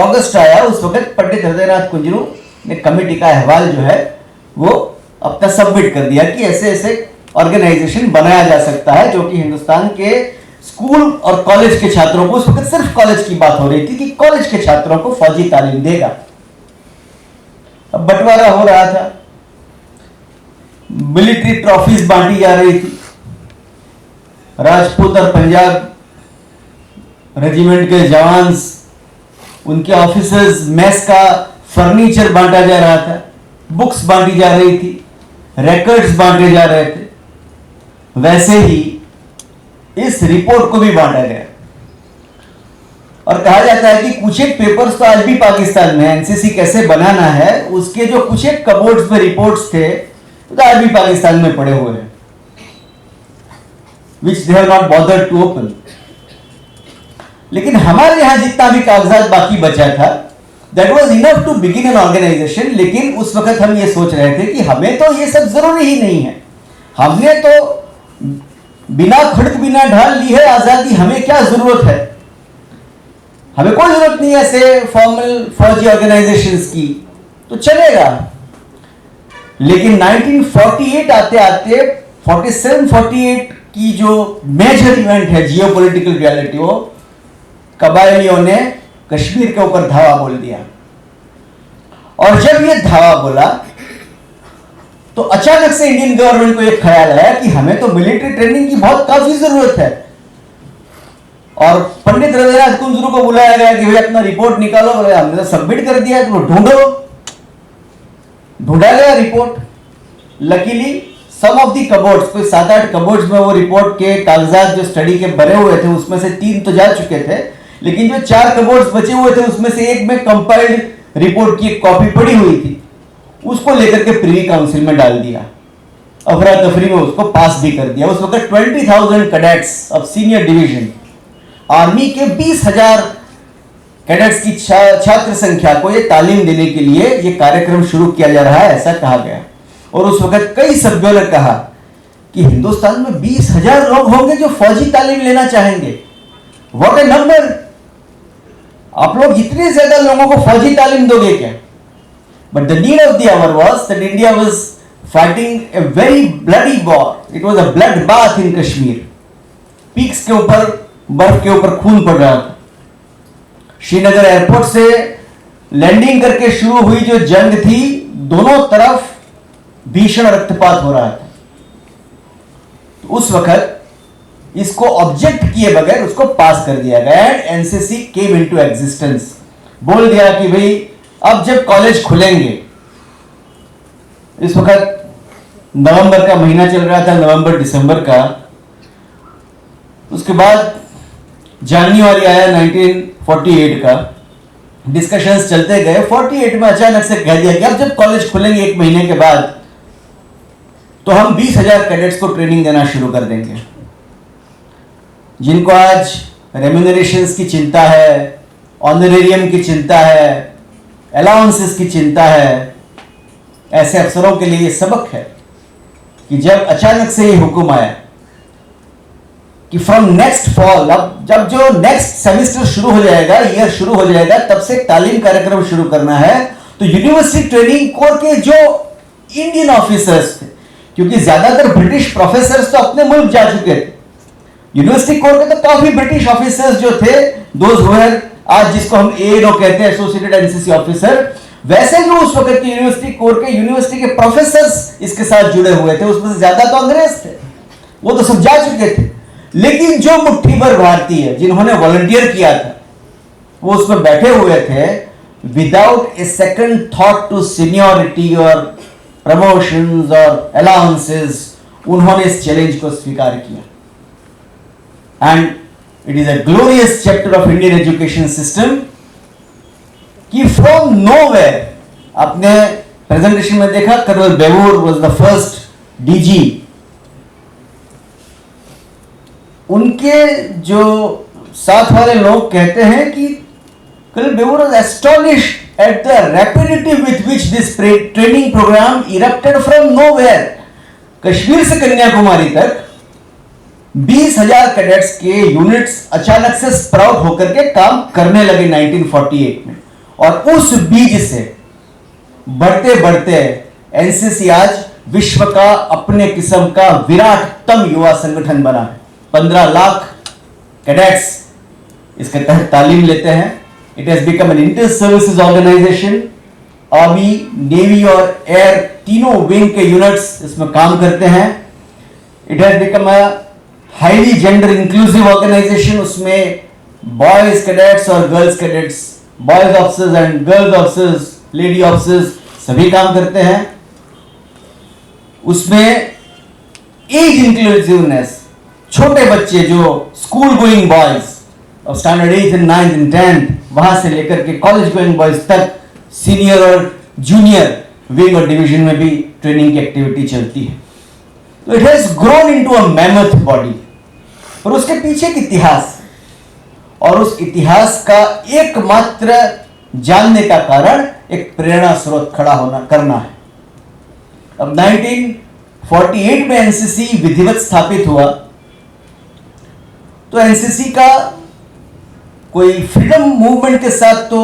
अगस्त आया, उस वक्त पंडित हृदयनाथ कुंजरू ने कमेटी का अहवाल जो है वो अपना सबमिट कर दिया कि ऐसे ऐसे ऑर्गेनाइजेशन बनाया जा सकता है जो कि हिंदुस्तान के स्कूल और कॉलेज के छात्रों को, उस वक्त सिर्फ कॉलेज की बात हो रही थी कि कॉलेज के छात्रों को फौजी तालीम देगा। अब बंटवारा हो रहा था, मिलिट्री ट्रॉफीज बांटी जा रही थी, राजपूत और पंजाब रेजिमेंट के जवान, उनके ऑफिसर्स, मेस का फर्नीचर बांटा जा रहा था, बुक्स बांटी जा रही थी, रिकॉर्ड्स बांटे जा रहे थे। वैसे ही इस रिपोर्ट को भी बांटा गया और कहा जाता है कि कुछ एक पेपर्स तो आज भी पाकिस्तान में, एनसीसी कैसे बनाना है उसके जो कुछ एक कबोर्ड्स में रिपोर्ट्स थे तो आज भी पाकिस्तान में पड़े हुए हैं, which they have not bothered to open. लेकिन हमारे यहां जितना भी कागजात बाकी बचा था, that was enough to begin an organisation. लेकिन उस वक्त हम ये सोच रहे थे कि हमें तो ये सब जरूरी ही नहीं है, हमने तो बिना खड़क बिना ढाल ली है आजादी, हमें क्या जरूरत है, हमें कोई जरूरत नहीं है ऐसे फॉर्मल फौजी ऑर्गेनाइजेशंस की, तो चलेगा। लेकिन 1948 आते आते 47-48 की जो मेजर इवेंट है जियोपॉलिटिकल रियलिटी, वो कबायलियों ने कश्मीर के ऊपर धावा बोल दिया। और जब ये धावा बोला तो अचानक से इंडियन गवर्नमेंट को एक ख्याल आया कि हमें तो मिलिट्री ट्रेनिंग की बहुत काफी जरूरत है। और पंडित हृदयनाथ कुंजरू को बुलाया गया कि भाई अपना रिपोर्ट निकालो। बोले हमने तो सबमिट कर दिया है, तो ढूंढो। ढूंढा गया report. Luckily some of the cupboards, कोई 7-8 कबोर्ड्स में वो रिपोर्ट के कागजात जो स्टडी के भरे हुए थे उसमें से 3 तो जा चुके थे, लेकिन जो 4 कबोर्ड्स बचे हुए थे उसमें से एक में कंपाइल्ड रिपोर्ट की एक कॉपी पड़ी हुई थी, उसको लेकर के प्रीवी काउंसिल में डाल दिया। अफरा तफरी में उसको पास भी कर दिया। उस वक्त 20,000 cadets of senior division, army के 20,000 कैडेट्स की छात्र संख्या को ये तालीम देने के लिए ये कार्यक्रम शुरू किया जा रहा है, ऐसा कहा गया। और उस वक्त कई सभ्यों ने कहा कि हिंदुस्तान में 20,000 लोग होंगे जो फौजी तालीम लेना चाहेंगे। What A number! आप लोग इतने ज्यादा लोगों को फौजी तालीम दोगे क्या? But the need of the hour was that India was fighting a very bloody war. It was a bloodbath in Kashmir. Peaks के ऊपर, बर्फ के ऊपर खून पड़ रहा था। श्रीनगर एयरपोर्ट से लैंडिंग करके शुरू हुई जो जंग थी, दोनों तरफ भीषण रक्तपात हो रहा था। तो उस वक्त इसको ऑब्जेक्ट किए बगैर उसको पास कर दिया गया and NCC came into existence. बोल दिया कि भाई अब जब कॉलेज खुलेंगे, इस वक्त नवंबर का महीना चल रहा था, नवंबर दिसंबर का, उसके बाद जनवरी आया 1948 का, डिस्कशंस चलते गए। 48 में अचानक से कह दिया कि अब जब कॉलेज खुलेंगे 1 महीने के बाद तो हम 20,000 कैडेट्स को ट्रेनिंग देना शुरू कर देंगे। जिनको आज रेम्यूनरेशंस की चिंता है, ऑनरेरियम की चिंता है, अलाउंसेस की चिंता है, ऐसे अफसरों के लिए ये सबक है कि जब अचानक से ये हुक्म आया कि फ्रॉम नेक्स्ट फॉल, अब जब जो नेक्स्ट सेमेस्टर शुरू हो जाएगा, ईयर शुरू हो जाएगा, तब से तालीम कार्यक्रम शुरू करना है। तो यूनिवर्सिटी ट्रेनिंग कोर के जो इंडियन ऑफिसर्स थे, क्योंकि ज्यादातर ब्रिटिश प्रोफेसर्स तो अपने मुल्क जा चुके थे, यूनिवर्सिटी कोर के तो काफी ब्रिटिश ऑफिसर्स जो थे, दोज हुए आज जिसको हम एएनओ कहते हैं, एसोसिएटेड एनसीसी ऑफिसर, वैसे जो उस वक्त की यूनिवर्सिटी कोर के, यूनिवर्सिटी के प्रोफेसर्स इसके साथ जुड़े हुए थे, उसमें से ज्यादा तो अंग्रेज थे, वो तो सब जा चुके थे। लेकिन जो मुट्ठी भर भारतीय जिन्होंने वॉलंटियर किया था, वो उसमें बैठे हुए थे without a second thought to seniority और प्रमोशंस और अलाउंसेस। उन्होंने इस चैलेंज को स्वीकार किया and it is a glorious chapter of Indian education system कि from nowhere, आपने प्रेजेंटेशन में देखा colonel Bewoor was the first DG। उनके जो साथ वाले लोग कहते हैं कि colonel Bewoor was astonished at the rapidity with which this training program erupted from nowhere। Kashmir से कन्याकुमारी तक 20,000 कैडेट्स के यूनिट्स अचानक से स्प्राउट होकर के काम करने लगे 1948 में। और उस बीज से बढ़ते बढ़ते एनसीसी आज विश्व का अपने किस्म का विराटतम युवा संगठन बना है। 15 लाख कैडेट्स इसके तहत तालीम लेते हैं। It has become an inter services organisation. Army, navy और एयर तीनों विंग के यूनिट्स इसमें काम करते हैं। It has become a highly gender inclusive organisation. उसमें बॉयज कैडेट्स और girls cadets, boys officers and girls officers, lady officers सभी काम करते हैं। उसमें एज इंक्लूसिवनेस, छोटे बच्चे जो स्कूल गोइंग बॉयज और स्टैंडर्ड 8 एंड 9 एंड 10 वहां से लेकर के कॉलेज गोइंग बॉयज तक सीनियर और जूनियर विंग और डिवीजन में भी ट्रेनिंग की एक्टिविटी चलती है। तो it has grown into a mammoth body. और उसके पीछे एक इतिहास, और उस इतिहास का एकमात्र जानने का कारण एक प्रेरणा स्रोत खड़ा होना करना है। अब 1948 में एनसीसी विधिवत स्थापित हुआ, तो एनसीसी का कोई फ्रीडम मूवमेंट के साथ तो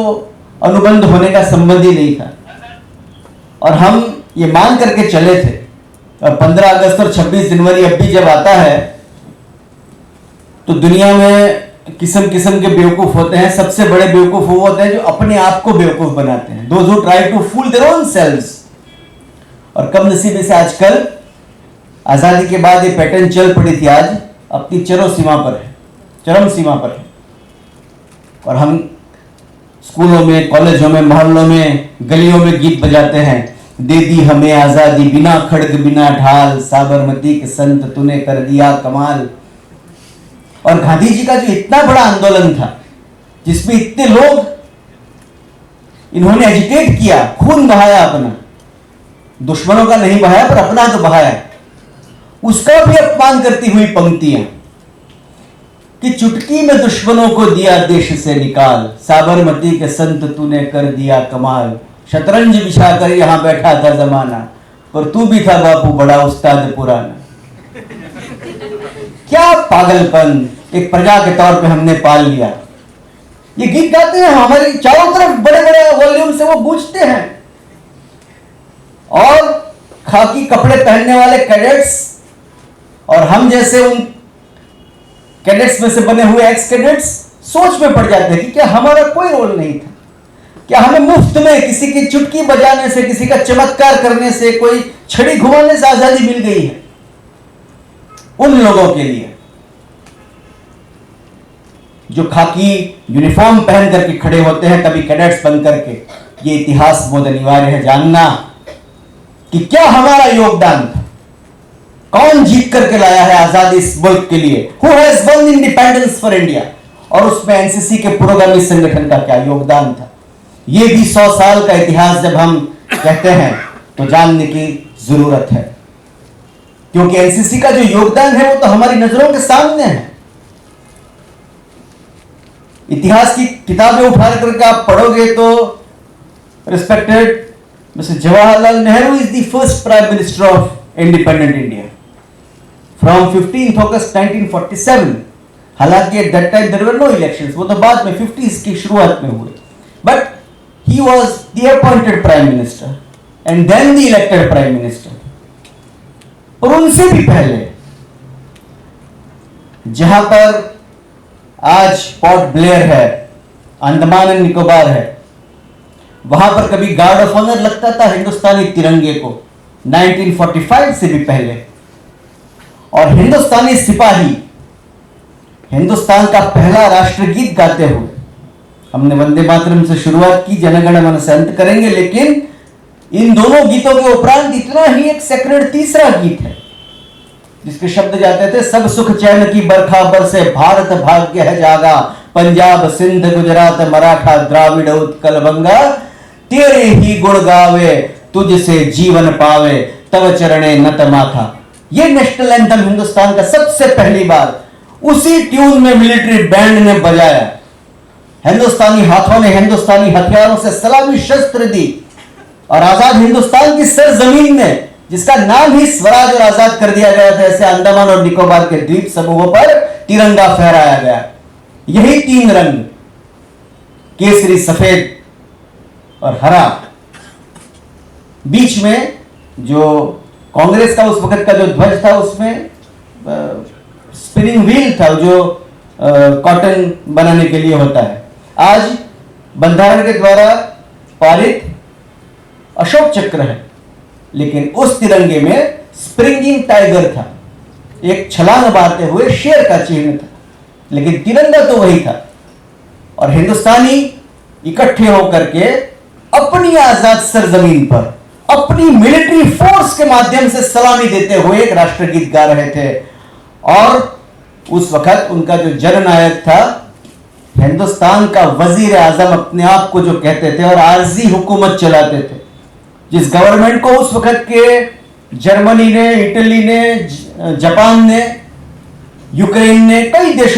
अनुबंध होने का संबंध ही नहीं था। और हम ये मान करके चले थे, और 15 अगस्त और 26 जनवरी अब भी जब आता है तो दुनिया में किस्म किस्म के बेवकूफ होते हैं। सबसे बड़े बेवकूफ वो होते हैं जो अपने आप को बेवकूफ बनाते हैं, those who try to fool their own selves. और कम नसीबी से आजकल आजादी के बाद ये पैटर्न चल पड़ी थी, आज अपनी चरम सीमा पर है। और हम स्कूलों में, कॉलेजों में, मोहल्लों में, गलियों में गीत बजाते हैं, दे दी हमें आजादी बिना खड़ग बिना ढाल, साबरमती के संत तूने कर दिया कमाल। और गांधी जी का जो इतना बड़ा आंदोलन था, जिसमें इतने लोग इन्होंने एजिटेट किया, खून बहाया अपना, दुश्मनों का नहीं बहाया पर अपना तो बहाया, उसका भी अपमान करती हुई पंक्तियां कि चुटकी में दुश्मनों को दिया देश से निकाल, साबरमती के संत तूने कर दिया कमाल, शतरंज बिछाकर यहां बैठा था जमाना, पर तू भी था बापू बड़ा उस्ताद पुराना। क्या पागलपन एक प्रजा के तौर पे हमने पाल लिया। ये गीत गाते हैं, हमारी चारों तरफ बड़े बड़े वॉल्यूम से वो गूंजते हैं। और खाकी कपड़े पहनने वाले कैडेट्स और हम जैसे उन कैडेट्स में से बने हुए एक्स कैडेट्स सोच में पड़ जाते हैं कि क्या हमारा कोई रोल नहीं था, क्या हमें मुफ्त में किसी की चुटकी बजाने से, किसी का चमत्कार करने से, कोई छड़ी घुमाने से आजादी मिल गई है। उन लोगों के लिए जो खाकी यूनिफॉर्म पहन करके खड़े होते हैं, कभी कैडेट्स बन करके, ये इतिहास बहुत अनिवार्य है जानना कि क्या हमारा योगदान था, कौन जीत करके लाया है आजादी इस मुल्क के लिए, who has one independence for India, और उसमें एनसीसी के पुरोगामी संगठन का क्या योगदान था। ये भी 100 साल का इतिहास जब हम कहते हैं तो जानने की जरूरत है, क्योंकि एनसीसी का जो योगदान है वो तो हमारी नजरों के सामने है। इतिहास की किताबें उठा करके आप पढ़ोगे तो respected mister Jawaharlal Nehru is the first prime minister of independent India from 15 August 1947। हालांकि at that time there were no elections, वो तो बाद में 50s की शुरुआत में हुए, but he was the appointed prime minister and then the elected prime minister. और उनसे भी पहले जहां पर आज पोर्ट ब्लेयर है, अंडमान एंड निकोबार है, वहां पर कभी गार्ड ऑफ ऑनर लगता था हिंदुस्तानी तिरंगे को 1945 से भी पहले। और हिंदुस्तानी सिपाही हिंदुस्तान का पहला राष्ट्रगीत गाते हुए, हमने वंदे मातरम से शुरुआत की, जनगण मन से अंत करेंगे, लेकिन इन दोनों गीतों के उपरांत इतना ही एक सेक्रेड तीसरा गीत है जिसके शब्द जाते थे, सब सुख चैन की बरखा बरसे भारत भाग्य है जागा, पंजाब सिंध गुजरात मराठा द्राविड़ उत्कल बंगा, तेरे ही गुण गावे तुझसे जीवन पावे तव चरणे नत माथा। ये नेशनल एंथम हिंदुस्तान का सबसे पहली बार उसी ट्यून में मिलिट्री बैंड ने बजाया। हिंदुस्तानी हाथों ने हिंदुस्तानी हथियारों से सलामी शस्त्र दी और आजाद हिंदुस्तान की सरजमीन में, जिसका नाम ही स्वराज और आजाद कर दिया गया था, ऐसे अंडमान और निकोबार के द्वीप समूहों पर तिरंगा फहराया गया। यही तीन रंग, केसरी, सफेद और हरा। बीच में जो कांग्रेस का उस वक्त का जो ध्वज था उसमें स्पिनिंग व्हील था जो कॉटन बनाने के लिए होता है। आज बंधारण के द्वारा पारित अशोक चक्र है, लेकिन उस तिरंगे में स्प्रिंगिंग टाइगर था, एक छलांग मारते हुए शेर का चिन्ह था, लेकिन तिरंगा तो वही था। और हिंदुस्तानी इकट्ठे होकर के अपनी आजाद सरजमीन पर अपनी मिलिट्री फोर्स के माध्यम से सलामी देते हुए एक राष्ट्रगीत गा रहे थे। और उस वक्त उनका जो जननायक था, हिंदुस्तान का वजीर आजम अपने आप को जो कहते थे और आरजी हुकूमत चलाते थे, जिस गवर्नमेंट को उस वक्त के जर्मनी ने, इटली ने, जापान ने, यूक्रेन ने, कई देशों